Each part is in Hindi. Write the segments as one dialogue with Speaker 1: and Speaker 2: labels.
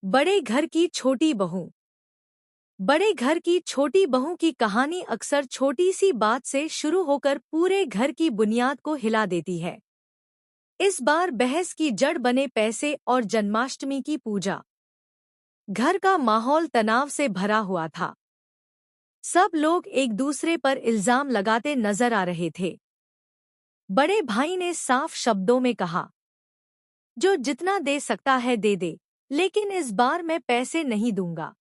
Speaker 1: बड़े घर की छोटी बहू। बड़े घर की छोटी बहू की कहानी अक्सर छोटी सी बात से शुरू होकर पूरे घर की बुनियाद को हिला देती है। इस बार बहस की जड़ बने पैसे और जन्माष्टमी की पूजा। घर का माहौल तनाव से भरा हुआ था। सब लोग एक दूसरे पर इल्जाम लगाते नजर आ रहे थे। बड़े भाई ने साफ शब्दों में कहा, जो जितना दे सकता है दे दे, लेकिन इस बार मैं पैसे नहीं दूंगा।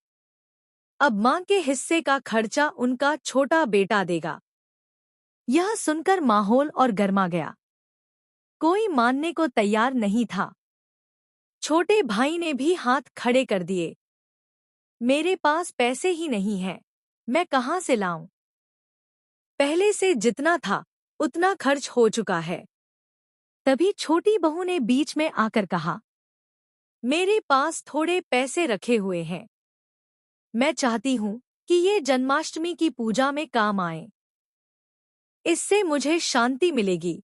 Speaker 1: अब मां के हिस्से का खर्चा उनका छोटा बेटा देगा। यह सुनकर माहौल और गर्मा गया। कोई मानने को तैयार नहीं था। छोटे भाई ने भी हाथ खड़े कर दिए। मेरे पास पैसे ही नहीं हैं, मैं कहां से लाऊं? पहले से जितना था उतना खर्च हो चुका है। तभी छोटी बहू ने बीच में आकर कहा, मेरे पास थोड़े पैसे रखे हुए हैं। मैं चाहती हूं कि ये जन्माष्टमी की पूजा में काम आए। इससे मुझे शांति मिलेगी।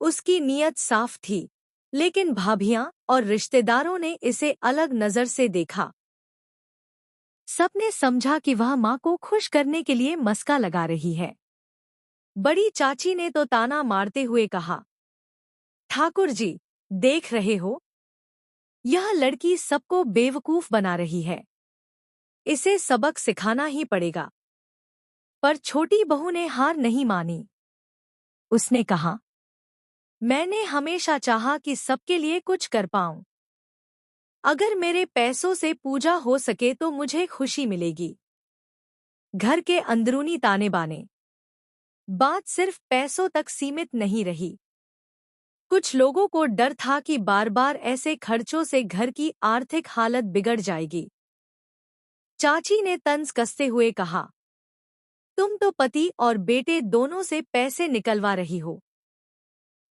Speaker 1: उसकी नीयत साफ थी, लेकिन भाभियां और रिश्तेदारों ने इसे अलग नजर से देखा। सबने समझा कि वह मां को खुश करने के लिए मस्का लगा रही है। बड़ी चाची ने तो ताना मारते हुए कहा, ठाकुर जी, देख रहे हो, यह लड़की सबको बेवकूफ बना रही है। इसे सबक सिखाना ही पड़ेगा। पर छोटी बहू ने हार नहीं मानी। उसने कहा, मैंने हमेशा चाहा कि सबके लिए कुछ कर पाऊं। अगर मेरे पैसों से पूजा हो सके तो मुझे खुशी मिलेगी। घर के अंदरूनी ताने बाने। बात सिर्फ पैसों तक सीमित नहीं रही। कुछ लोगों को डर था कि बार बार ऐसे खर्चों से घर की आर्थिक हालत बिगड़ जाएगी। चाची ने तंज कसते हुए कहा, तुम तो पति और बेटे दोनों से पैसे निकलवा रही हो।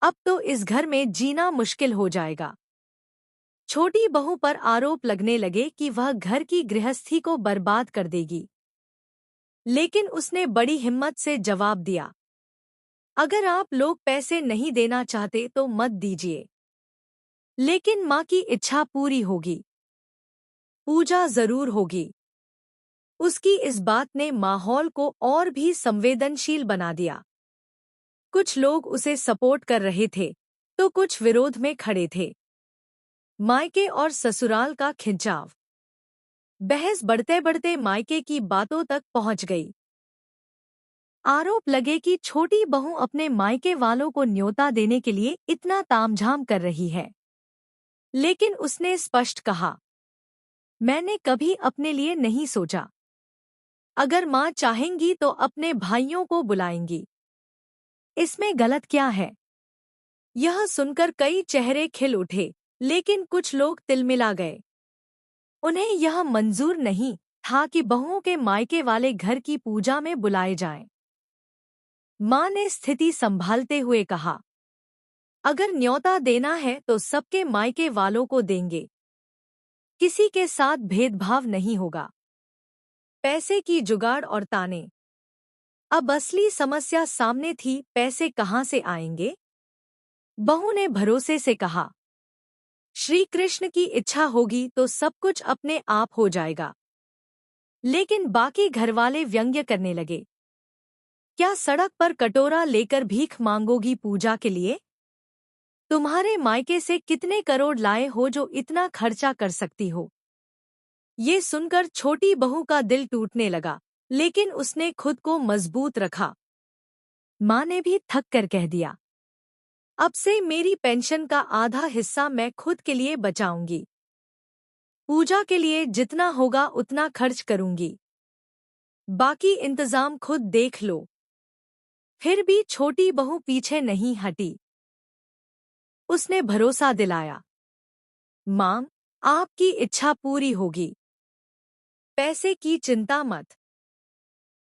Speaker 1: अब तो इस घर में जीना मुश्किल हो जाएगा। छोटी बहू पर आरोप लगने लगे कि वह घर की गृहस्थी को बर्बाद कर देगी। लेकिन उसने बड़ी हिम्मत से जवाब दिया, अगर आप लोग पैसे नहीं देना चाहते तो मत दीजिए, लेकिन मां की इच्छा पूरी होगी। पूजा जरूर होगी। उसकी इस बात ने माहौल को और भी संवेदनशील बना दिया। कुछ लोग उसे सपोर्ट कर रहे थे, तो कुछ विरोध में खड़े थे। मायके और ससुराल का खिंचाव। बहस बढ़ते बढ़ते मायके की बातों तक पहुंच गई। आरोप लगे कि छोटी बहू अपने मायके वालों को न्योता देने के लिए इतना तामझाम कर रही है। लेकिन उसने स्पष्ट कहा, मैंने कभी अपने लिए नहीं सोचा। अगर मां चाहेंगी तो अपने भाइयों को बुलाएंगी। इसमें गलत क्या है? यह सुनकर कई चेहरे खिल उठे, लेकिन कुछ लोग तिलमिला गए। उन्हें यह मंजूर नहीं था कि बहुओं के मायके वाले घर की पूजा में बुलाए जाएं। मां ने स्थिति संभालते हुए कहा, अगर न्योता देना है तो सबके मायके वालों को देंगे। किसी के साथ भेदभाव नहीं होगा। पैसे की जुगाड़ और ताने। अब असली समस्या सामने थी, पैसे कहां से आएंगे? बहू ने भरोसे से कहा, श्री कृष्ण की इच्छा होगी तो सब कुछ अपने आप हो जाएगा। लेकिन बाकी घरवाले व्यंग्य करने लगे, क्या सड़क पर कटोरा लेकर भीख मांगोगी पूजा के लिए? तुम्हारे मायके से कितने करोड़ लाए हो जो इतना खर्चा कर सकती हो? ये सुनकर छोटी बहू का दिल टूटने लगा, लेकिन उसने खुद को मजबूत रखा। मां ने भी थक कर कह दिया, अब से मेरी पेंशन का आधा हिस्सा मैं खुद के लिए बचाऊंगी। पूजा के लिए जितना होगा उतना खर्च करूंगी। बाकी इंतजाम खुद देख लो। फिर भी छोटी बहू पीछे नहीं हटी। उसने भरोसा दिलाया, मां, आपकी इच्छा पूरी होगी। पैसे की चिंता मत